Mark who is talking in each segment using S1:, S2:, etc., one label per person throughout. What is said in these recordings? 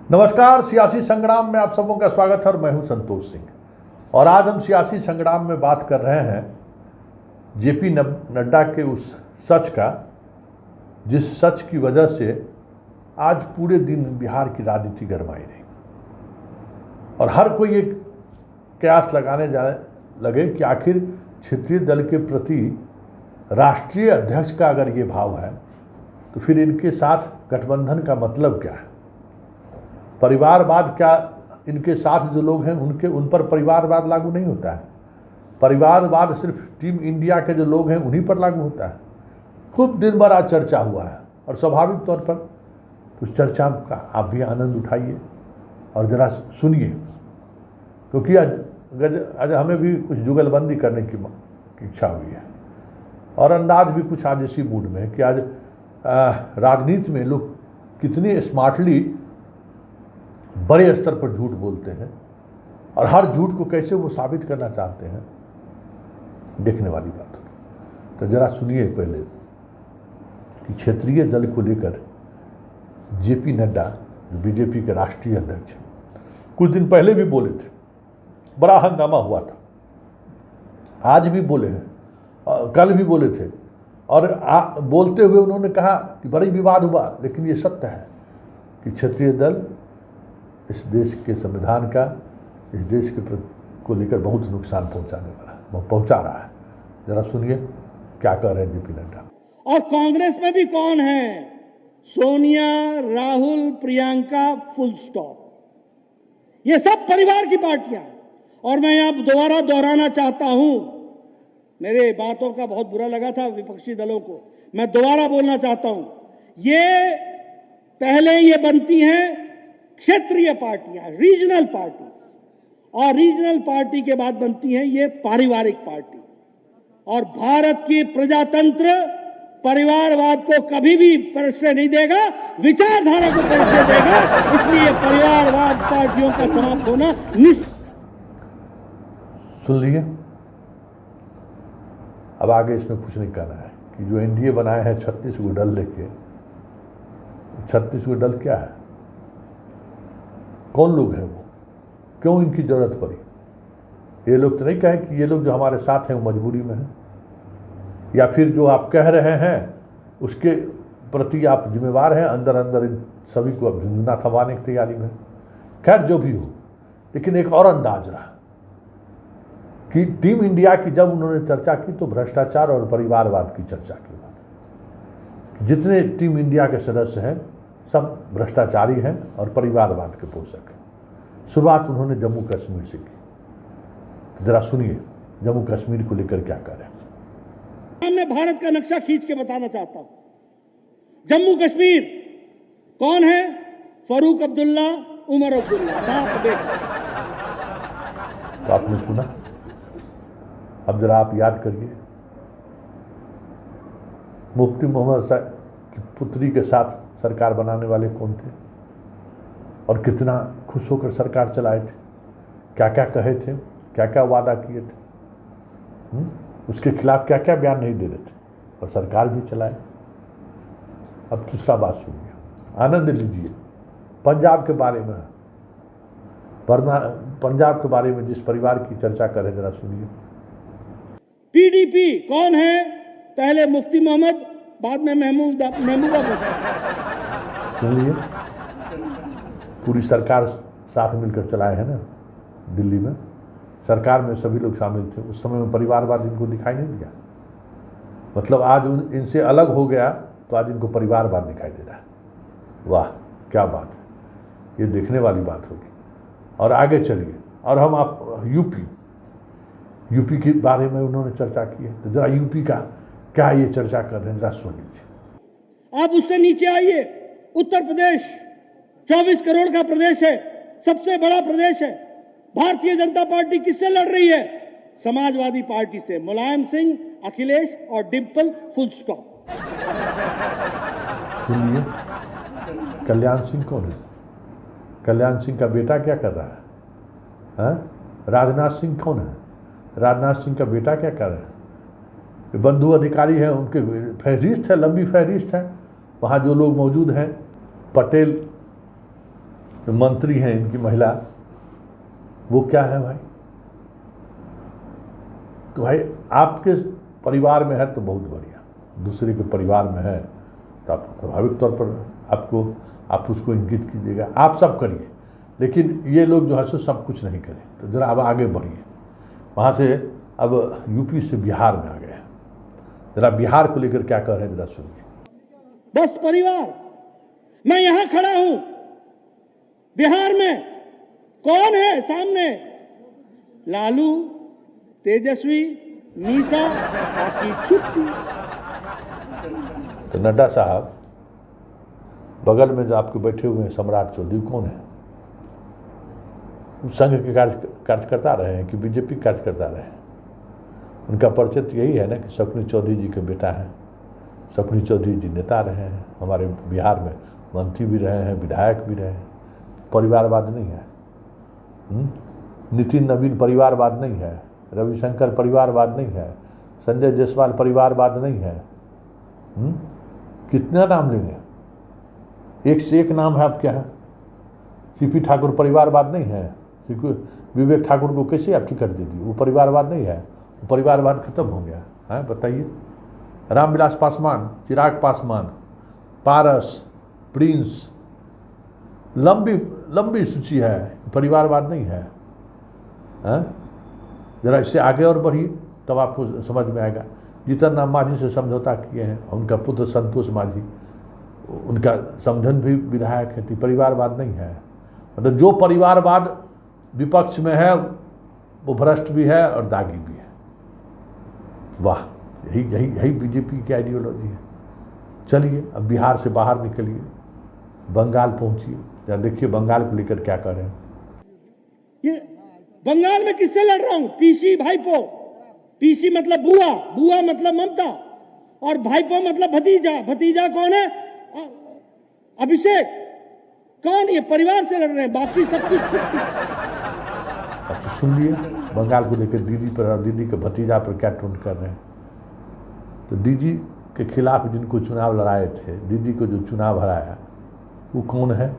S1: नमस्कार, सियासी संग्राम में आप सबों का स्वागत है और मैं हूं संतोष सिंह। और आज हम सियासी संग्राम में बात कर रहे हैं जेपी नड्डा के उस सच का, जिस सच की वजह से आज पूरे दिन बिहार की राजनीति गरमाई रही और हर कोई एक कयास लगाने जाने लगे कि आखिर क्षेत्रीय दल के प्रति राष्ट्रीय अध्यक्ष का अगर ये भाव है तो फिर इनके साथ गठबंधन का मतलब क्या है। परिवारवाद क्या, इनके साथ जो लोग हैं उन पर परिवारवाद लागू नहीं होता है। परिवारवाद सिर्फ टीम इंडिया के जो लोग हैं उन्हीं पर लागू होता है। खूब दिन भर आज चर्चा हुआ है और स्वाभाविक तौर पर उस चर्चा का आप भी आनंद उठाइए और ज़रा सुनिए, क्योंकि आज हमें भी कुछ जुगलबंदी करने की इच्छा हुई है और अंदाज भी कुछ आज इसी मूड में है कि आज राजनीति में लोग कितनी स्मार्टली बड़े स्तर पर झूठ बोलते हैं और हर झूठ को कैसे वो साबित करना चाहते हैं, देखने वाली बात होगी। तो ज़रा सुनिए पहले कि क्षेत्रीय दल को लेकर जेपी नड्डा, जो बीजेपी के राष्ट्रीय अध्यक्ष हैं, कुछ दिन पहले भी बोले थे, बड़ा हंगामा हुआ था। आज भी बोले हैं, कल भी बोले थे और बोलते हुए उन्होंने कहा कि बड़ी विवाद हुआ, लेकिन ये सत्य है कि क्षेत्रीय दल इस देश के संविधान का, इस देश के को लेकर बहुत नुकसान पहुंचा रहा है। जरा सुनिए क्या कह रहे हैं जेपी नड्डा।
S2: और कांग्रेस में भी कौन है? Sonia, Rahul, Priyanka, full stop. ये सब परिवार की पार्टियां हैं। और मैं यहां दोबारा दोहराना चाहता हूं, मेरे बातों का बहुत बुरा लगा था विपक्षी दलों को, मैं दोबारा बोलना चाहता हूं, ये पहले ये बनती हैं क्षेत्रीय पार्टियां, रीजनल पार्टी, और रीजनल पार्टी के बाद बनती हैं ये पारिवारिक पार्टी। और भारत की प्रजातंत्र परिवारवाद को कभी भी परिचय नहीं देगा, विचारधारा को परिचय देगा। इसलिए परिवारवाद पार्टियों का समाप्त होना निश्चित।
S1: सुन लीजिए, अब आगे इसमें कुछ नहीं कहना है कि जो एनडीए बनाए हैं 36 गो दल लेके, 36 गो दल क्या है, कौन लोग हैं वो, क्यों इनकी जरूरत पड़ी। ये लोग तो नहीं कहें कि ये लोग जो हमारे साथ हैं वो मजबूरी में हैं, या फिर जो आप कह रहे हैं उसके प्रति आप जिम्मेवार हैं, अंदर अंदर इन सभी को अब झुंझुना थमाने की तैयारी में। खैर जो भी हो, लेकिन एक और अंदाज रहा कि टीम इंडिया की जब उन्होंने चर्चा की तो भ्रष्टाचार और परिवारवाद की चर्चा की। जितने टीम इंडिया के सदस्य हैं सब भ्रष्टाचारी हैं और परिवारवाद के पोषक हैं। शुरुआत उन्होंने जम्मू कश्मीर से की। जरा सुनिए जम्मू कश्मीर को लेकर क्या कह रहे हैं।
S2: मैं भारत का नक्शा खींच के बताना चाहता हूं। जम्मू कश्मीर कौन है? फारूक अब्दुल्ला, उमर अब्दुल्ला, बाप बेटा।
S1: तो आपने सुना, अब जरा आप याद करिए, मुफ्ती मोहम्मद की पुत्री के साथ सरकार बनाने वाले कौन थे और कितना खुश होकर सरकार चलाए थे, क्या क्या कहे थे, क्या क्या वादा किए थे, उसके खिलाफ क्या क्या बयान नहीं दे रहे थे और सरकार भी चलाए। अब दूसरा बात सुनिए, आनंद लीजिए। पंजाब के बारे में, पंजाब के बारे में जिस परिवार की चर्चा कर रहे, जरा सुनिए।
S2: पीडीपी कौन है? पहले मुफ्ती मोहम्मद, बाद में महबूबा।
S1: सुन लिए, पूरी सरकार साथ मिलकर चलाए हैं ना। दिल्ली में सरकार में सभी लोग शामिल थे। उस समय में परिवारवाद इनको दिखाई नहीं दिया। मतलब आज इनसे अलग हो गया तो आज इनको परिवारवाद दिखाई दे रहा है। वाह क्या बात है, ये देखने वाली बात होगी। और आगे चलिए, और हम आप यूपी के बारे में उन्होंने चर्चा की है, तो जरा यूपी का क्या ये चर्चा कर रहे हैं, जरा सुन लीजिए।
S2: आप उससे नीचे आइए, उत्तर प्रदेश 24 करोड़ का प्रदेश है, सबसे बड़ा प्रदेश है। भारतीय जनता पार्टी किससे लड़ रही है? समाजवादी पार्टी से। मुलायम सिंह, अखिलेश और डिम्पल, फुल स्टॉप।
S1: सुनिए, कल्याण सिंह कौन है? कल्याण सिंह का बेटा क्या कर रहा है? राजनाथ सिंह कौन है? राजनाथ सिंह का बेटा क्या कर रहा है? बंधु अधिकारी हैं, उनके फहरिस्त है, लंबी फहरिस्त है। वहाँ जो लोग मौजूद हैं, पटेल जो मंत्री हैं इनकी महिला, वो क्या है भाई? तो भाई आपके परिवार में है तो बहुत बढ़िया, दूसरे के परिवार में है तो आप स्वाभाविक तौर पर आप उसको इंगित कीजिएगा, आप सब करिए, लेकिन ये लोग जो है सो सब कुछ नहीं करें। तो जरा अब आगे बढ़िए, वहाँ से अब यूपी से बिहार में आ गए, जरा बिहार को लेकर क्या कह रहे हैं जरा सुनिए।
S2: 10 परिवार, मैं यहां खड़ा हूं, बिहार में कौन है सामने? लालू, तेजस्वी, मीसा, बाकी छुट्टी।
S1: तो नड्डा साहब, बगल में जो आपके बैठे हुए हैं सम्राट चौधरी, कौन है? संघ के कार्यकर्ता रहे हैं कि बीजेपी कार्यकर्ता रहे हैं? उनका परिचय तो यही है ना कि शकुनी चौधरी जी के बेटा हैं। शकुनी चौधरी जी नेता रहे हैं, हमारे बिहार में मंत्री भी रहे हैं, विधायक भी रहे हैं। परिवारवाद नहीं है। नितिन नवीन परिवारवाद नहीं है, रविशंकर परिवारवाद नहीं है, संजय जायसवाल परिवारवाद नहीं है। कितना नाम लेंगे? एक से एक नाम है आपके यहाँ। सीपी ठाकुर परिवारवाद नहीं है? विवेक ठाकुर को कैसे आप टिकट दे दी? वो परिवारवाद नहीं है? वो परिवारवाद खत्म हो गया है? बताइए। रामविलास पासवान, चिराग पासवान, पारस, प्रिंस, लंबी सूची है, परिवारवाद नहीं है? जरा इससे आगे और बढ़िए तब आपको समझ में आएगा। जीतन राम मांझी से समझौता किए हैं, उनका पुत्र संतोष मांझी, उनका समधन भी विधायक है। तो परिवारवाद नहीं है। मतलब जो परिवारवाद विपक्ष में है वो भ्रष्ट भी है और दागी भी है। वाह, यही बीजेपी की आइडियोलॉजी है। चलिए अब बिहार से बाहर निकलिए, बंगाल पहुंचिए, जरा देखिए बंगाल को लेकर क्या कर रहे हैं।
S2: ये बंगाल में किससे लड़ रहा हूं? पीसी भाईपो। पीसी मतलब बुआ, बुआ मतलब ममता, और भाईपो मतलब भतीजा। भतीजा कौन है? अभिषेक। कौन? ये परिवार से लड़ रहे हैं, बाकी सबकी छुट्टी।
S1: अच्छा सुन लिए, बंगाल को लेकर दीदी पर और दीदी के भतीजा पर क्या टोन कर रहे हैं। तो दीदी के खिलाफ जिनको चुनाव लड़ाए थे, दीदी को जो चुनाव हराया, वो कौन है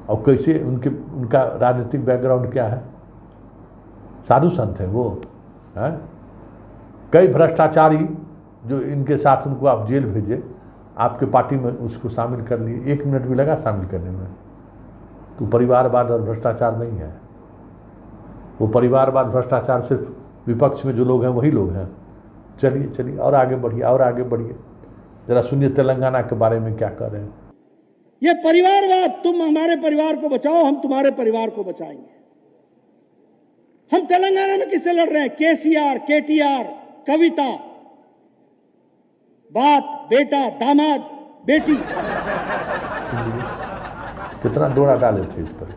S1: और कैसे? उनका राजनीतिक बैकग्राउंड क्या है? साधु संत है वो है? कई भ्रष्टाचारी जो इनके साथ, उनको आप जेल भेजे, आपके पार्टी में उसको शामिल कर लिए, 1 मिनट भी लगा शामिल करने में। तो परिवारवाद और भ्रष्टाचार नहीं है वो। परिवारवाद भ्रष्टाचार सिर्फ विपक्ष में जो लोग हैं वही लोग हैं। चलिए और आगे बढ़िए, और आगे बढ़िए। जरा सुनिए तेलंगाना के बारे में क्या कर रहे हैं।
S2: ये परिवारवाद, तुम हमारे परिवार को बचाओ, हम तुम्हारे परिवार को बचाएंगे। हम तेलंगाना में किससे लड़ रहे हैं? केसीआर, केटीआर, कविता, बाप, बेटा, दामाद, बेटी।
S1: कितना डोरा डाले थे इस पर।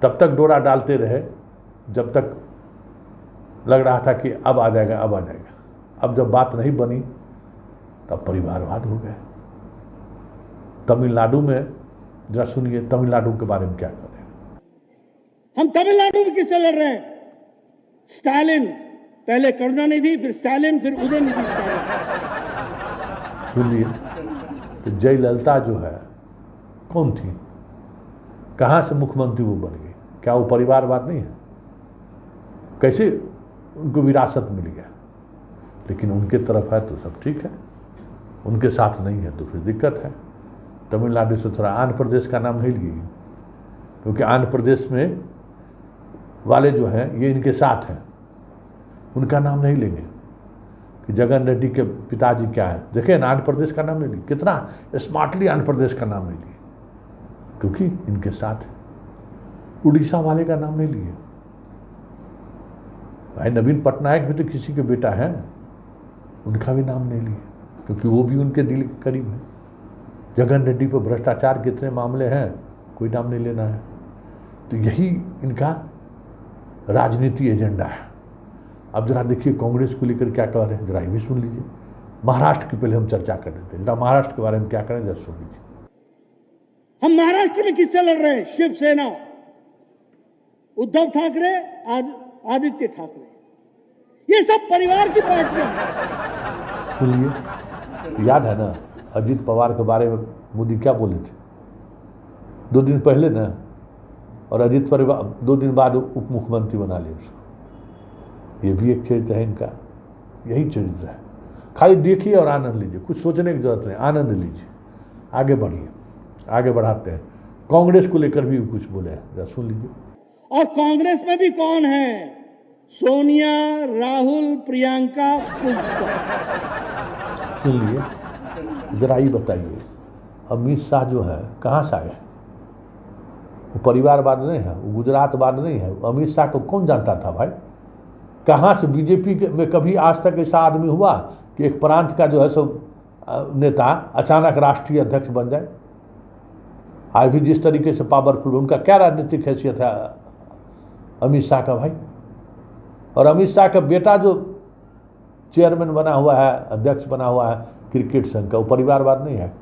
S1: तब तक डोरा डालते रहे जब तक लग रहा था कि अब आ जाएगा, अब आ जाएगा। अब जब बात नहीं बनी तब परिवारवाद हो गया। तमिलनाडु में जरा सुनिए तमिलनाडु के बारे में क्या कर रहे हैं।
S2: हम तमिलनाडु में किससे लड़ रहे हैं? स्टालिन, पहले करुणानिधि, फिर स्टालिन, फिर उदयनिधि स्टालिन।
S1: सुनिए, तो जयललिता जो है कौन थी? कहाँ से मुख्यमंत्री वो बन गई? क्या वो परिवारवाद नहीं है? कैसे उनको विरासत मिल गया? लेकिन उनके तरफ है तो सब ठीक है, उनके साथ नहीं है तो फिर दिक्कत है। तमिलनाडु से थोड़ा आंध्र प्रदेश का नाम नहीं लिए, क्योंकि आंध्र प्रदेश में वाले जो हैं ये इनके साथ हैं, उनका नाम नहीं लेंगे कि जगन रेड्डी के पिताजी क्या है। देखिए आंध्र प्रदेश का नाम नहीं लिए, कितना स्मार्टली आंध्र प्रदेश का नाम नहीं लिए, क्योंकि इनके साथ है। उड़ीसा वाले का नाम नहीं लिए। भाई नवीन पटनायक भी तो किसी के बेटा हैं, उनका भी नाम नहीं लिए, क्योंकि वो भी उनके दिल के करीब है। जगन रेड्डी पर भ्रष्टाचार के इतने मामले हैं, कोई नाम नहीं लेना है। तो यही इनका राजनीति एजेंडा है। अब जरा देखिए कांग्रेस को लेकर क्या कह रहे हैं, जरा ये भी सुन लीजिए। महाराष्ट्र की पहले हम चर्चा कर रहे थे, जरा महाराष्ट्र के बारे में क्या करें जरा सुन लीजिए।
S2: हम महाराष्ट्र में किससे लड़ रहे हैं? शिवसेना, उद्धव ठाकरे, आदित्य ठाकरे, ये सब परिवार की पार्टियां।
S1: सुनिए, याद है ना अजीत पवार के बारे में मोदी क्या बोले थे? 2 दिन पहले ना, और अजित परिवार 2 दिन बाद उप मुख्यमंत्री बना लिया उसको। ये भी एक चरित्र है इनका, यही चरित्र है। खाली देखिए और आनंद लीजिए, कुछ सोचने की जरूरत नहीं, आनंद लीजिए, आगे बढ़िए, आगे बढ़ाते हैं। कांग्रेस को लेकर भी कुछ बोले हैं, जरा सुन लीजिए।
S2: और कांग्रेस में भी कौन है? Sonia, Rahul, Priyanka, full stop.
S1: सुन लिए, जरा ये बताइए, अमित शाह जो है कहाँ से आए? वो परिवारवाद नहीं है, वो गुजरातवाद नहीं है। अमित शाह को कौन जानता था भाई? कहाँ से बीजेपी में कभी आज तक ऐसा आदमी हुआ कि एक प्रांत का जो है सो नेता अचानक राष्ट्रीय अध्यक्ष बन जाए? आज भी जिस तरीके से पावरफुल, उनका क्या राजनीतिक हैसियत है अमित शाह का भाई? और अमित शाह का बेटा जो चेयरमैन बना हुआ है, अध्यक्ष बना हुआ है क्रिकेट संघ का, वो परिवारवाद नहीं है?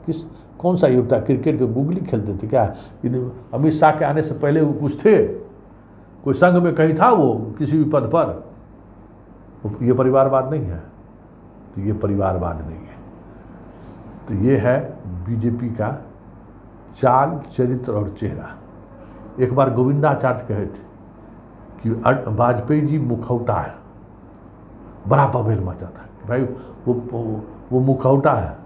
S1: कौन सा युवता क्रिकेट के गुगली खेलते थे क्या? अमित शाह के आने से पहले वो कुछ थे, कोई संघ में कहीं था वो किसी भी पद पर? ये परिवारवाद नहीं है। तो ये परिवारवाद नहीं है। तो ये है बीजेपी का चाल, चरित्र और चेहरा। एक बार गोविंदाचार्य कहे थे कि वाजपेयी जी मुखौटा है, बड़ा बवेल मचा था कि भाई वो मुखौटा है,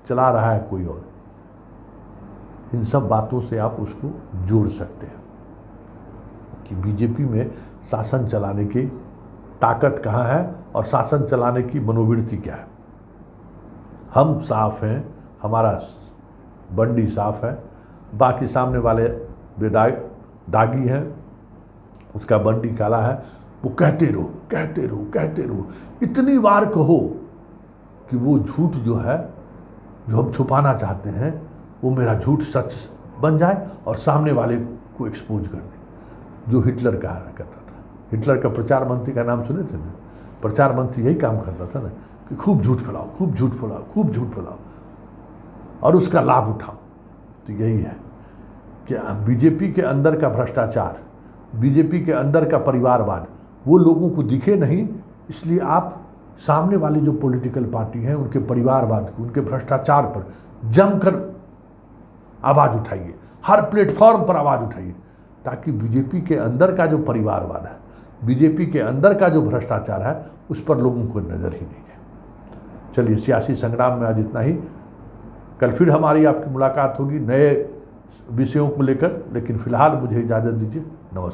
S1: चला रहा है कोई और। इन सब बातों से आप उसको जोड़ सकते हैं कि बीजेपी में शासन चलाने की ताकत कहाँ है और शासन चलाने की मनोवृत्ति क्या है। हम साफ हैं, हमारा बंडी साफ है, बाकी सामने वाले दागी हैं, उसका बंडी काला है। वो कहते रहो, कहते रहो, कहते रहो, इतनी बार कहो कि वो झूठ जो है, जो हम छुपाना चाहते हैं, वो मेरा झूठ सच बन जाए और सामने वाले को एक्सपोज कर दे। जो हिटलर कहा करता था, हिटलर का प्रचार मंत्री का नाम सुने थे ना? प्रचार मंत्री यही काम करता था ना कि खूब झूठ फैलाओ, खूब झूठ फैलाओ, खूब झूठ फैलाओ और उसका लाभ उठाओ। तो यही है कि बीजेपी के अंदर का भ्रष्टाचार, बीजेपी के अंदर का परिवारवाद वो लोगों को दिखे नहीं, इसलिए आप सामने वाली जो पॉलिटिकल पार्टी है उनके परिवारवाद को, उनके भ्रष्टाचार पर जमकर आवाज़ उठाइए, हर प्लेटफॉर्म पर आवाज़ उठाइए, ताकि बीजेपी के अंदर का जो परिवारवाद है, बीजेपी के अंदर का जो भ्रष्टाचार है, उस पर लोगों को नज़र ही नहीं है। चलिए, सियासी संग्राम में आज इतना ही। कल फिर हमारी आपकी मुलाकात होगी नए विषयों को लेकर, लेकिन फिलहाल मुझे इजाज़त दीजिए। नमस्कार।